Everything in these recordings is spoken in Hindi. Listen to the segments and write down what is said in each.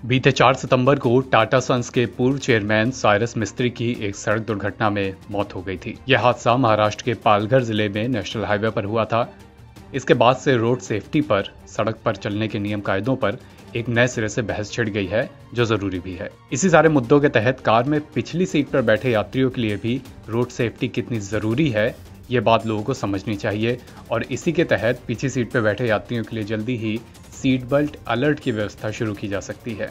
बीते 4 सितंबर को टाटा सन्स के पूर्व चेयरमैन साइरस मिस्त्री की एक सड़क दुर्घटना में मौत हो गई थी। यह हादसा महाराष्ट्र के पालघर जिले में नेशनल हाईवे पर हुआ था। इसके बाद से रोड सेफ्टी पर, सड़क पर चलने के नियम कायदों पर एक नए सिरे से बहस छिड़ गई है, जो जरूरी भी है। इसी सारे मुद्दों के तहत कार में पिछली सीट पर बैठे यात्रियों के लिए भी रोड सेफ्टी कितनी जरूरी है, ये बात लोगों को समझनी चाहिए। और इसी के तहत पीछे सीट पर बैठे यात्रियों के लिए जल्दी ही सीट बेल्ट अलर्ट की व्यवस्था शुरू की जा सकती है।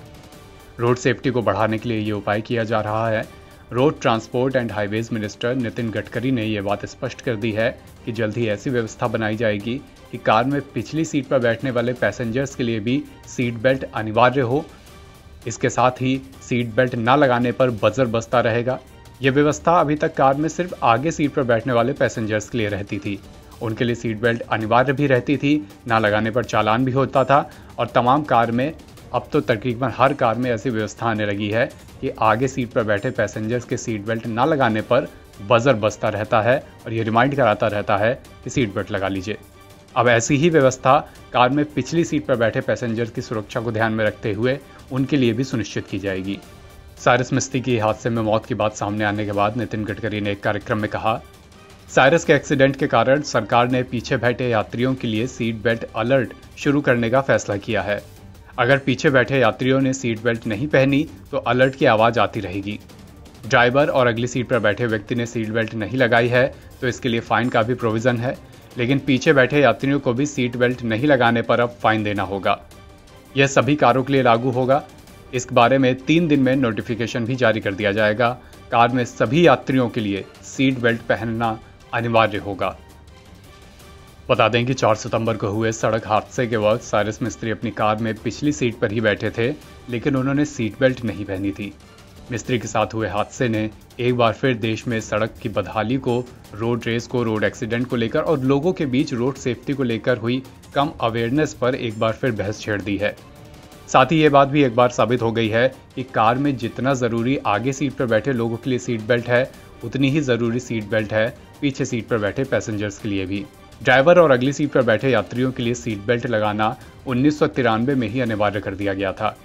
रोड सेफ्टी को बढ़ाने के लिए ये उपाय किया जा रहा है। Road transport and highways minister Nitin Gadkari ने यह बात स्पष्ट कर दी है कि जल्द ही ऐसी व्यवस्था बनाई जाएगी कि कार में पिछली सीट पर बैठने वाले पैसेंजर्स के लिए भी सीट बेल्ट अनिवार्य हो। इसके साथ ही सीट बेल्ट न लगाने पर बजर बजता रहेगा। यह व्यवस्था अभी तक कार में सिर्फ आगे सीट पर बैठने वाले पैसेंजर्स के लिए रहती थी। उनके लिए सीट बेल्ट अनिवार्य भी रहती थी, ना लगाने पर चालान भी होता था। और तमाम कार में, अब तो तकरीबन हर कार में ऐसी व्यवस्था आने लगी है कि आगे सीट पर बैठे पैसेंजर्स के सीट बेल्ट ना लगाने पर बजर बजता रहता है और ये रिमाइंड कराता रहता है कि सीट बेल्ट लगा लीजिए। अब ऐसी ही व्यवस्था कार में पिछली सीट पर बैठे पैसेंजर्स की सुरक्षा को ध्यान में रखते हुए उनके लिए भी सुनिश्चित की जाएगी। साइरस मिस्त्री की हादसे में मौत की बात सामने आने के बाद नितिन गडकरी ने एक कार्यक्रम में कहा, साइरस के एक्सीडेंट के कारण सरकार ने पीछे बैठे यात्रियों के लिए सीट बेल्ट अलर्ट शुरू करने का फैसला किया है। अगर पीछे बैठे यात्रियों ने सीट बेल्ट नहीं पहनी तो अलर्ट की आवाज आती रहेगी। ड्राइवर और अगली सीट पर बैठे व्यक्ति ने सीट बेल्ट नहीं लगाई है तो इसके लिए फाइन का भी प्रोविजन है, लेकिन पीछे बैठे यात्रियों को भी सीट बेल्ट नहीं लगाने पर अब फाइन देना होगा। यह सभी कारों के लिए लागू होगा। इस बारे में 3 दिन में नोटिफिकेशन भी जारी कर दिया जाएगा। कार में सभी यात्रियों के लिए सीट बेल्ट पहनना अनिवार्य होगा। बता दें कि 4 सितंबर को हुए सड़क हादसे के वक्त साइरस मिस्त्री अपनी कार में पिछली सीट पर ही बैठे थे, लेकिन उन्होंने सीट बेल्ट नहीं पहनी थी। मिस्त्री के साथ हुए हादसे ने एक बार फिर देश में सड़क की बदहाली को, रोड रेस को, रोड एक्सीडेंट को लेकर और लोगों के बीच रोड सेफ्टी को लेकर हुई कम अवेयरनेस पर एक बार फिर बहस छेड़ दी है। साथ ही ये बात भी एक बार साबित हो गई है कि कार में जितना जरूरी आगे सीट पर बैठे लोगों के लिए सीट बेल्ट है, उतनी ही जरूरी सीट बेल्ट है पीछे सीट पर बैठे पैसेंजर्स के लिए भी। ड्राइवर और अगली सीट पर बैठे यात्रियों के लिए सीट बेल्ट लगाना 1993 में ही अनिवार्य कर दिया गया था।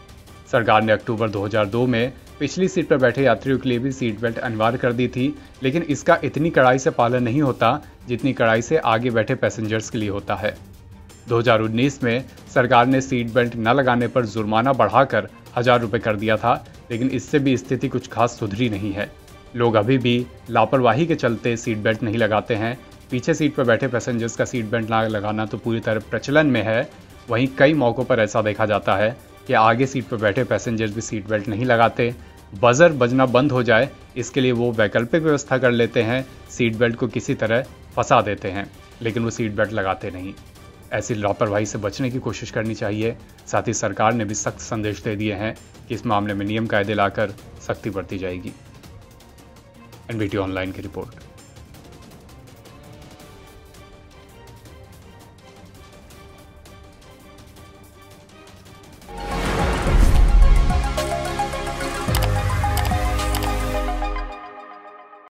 सरकार ने अक्टूबर 2002 में पिछली सीट पर बैठे यात्रियों के लिए भी सीट बेल्ट अनिवार्य कर दी थी, लेकिन इसका इतनी कड़ाई से पालन नहीं होता जितनी कड़ाई से आगे बैठे पैसेंजर्स के लिए होता है। 2019 में सरकार ने सीट बेल्ट न लगाने पर जुर्माना बढ़ाकर 1000 रुपये कर दिया था, लेकिन इससे भी स्थिति कुछ खास सुधरी नहीं है। लोग अभी भी लापरवाही के चलते सीट बेल्ट नहीं लगाते हैं। पीछे सीट पर बैठे पैसेंजर्स का सीट बेल्ट ना लगाना तो पूरी तरह प्रचलन में है। वहीं कई मौक़ों पर ऐसा देखा जाता है कि आगे सीट पर बैठे पैसेंजर्स भी सीट बेल्ट नहीं लगाते। बजर बजना बंद हो जाए, इसके लिए वो वैकल्पिक व्यवस्था कर लेते हैं, सीट बेल्ट को किसी तरह फंसा देते हैं, लेकिन वो सीट बेल्ट लगाते नहीं। ऐसी लापरवाही से बचने की कोशिश करनी चाहिए। साथ ही सरकार ने भी सख्त संदेश दे दिए हैं कि इस मामले में नियम कायदे लाकर सख्ती बरती जाएगी। एनबीटी ऑनलाइन की रिपोर्ट।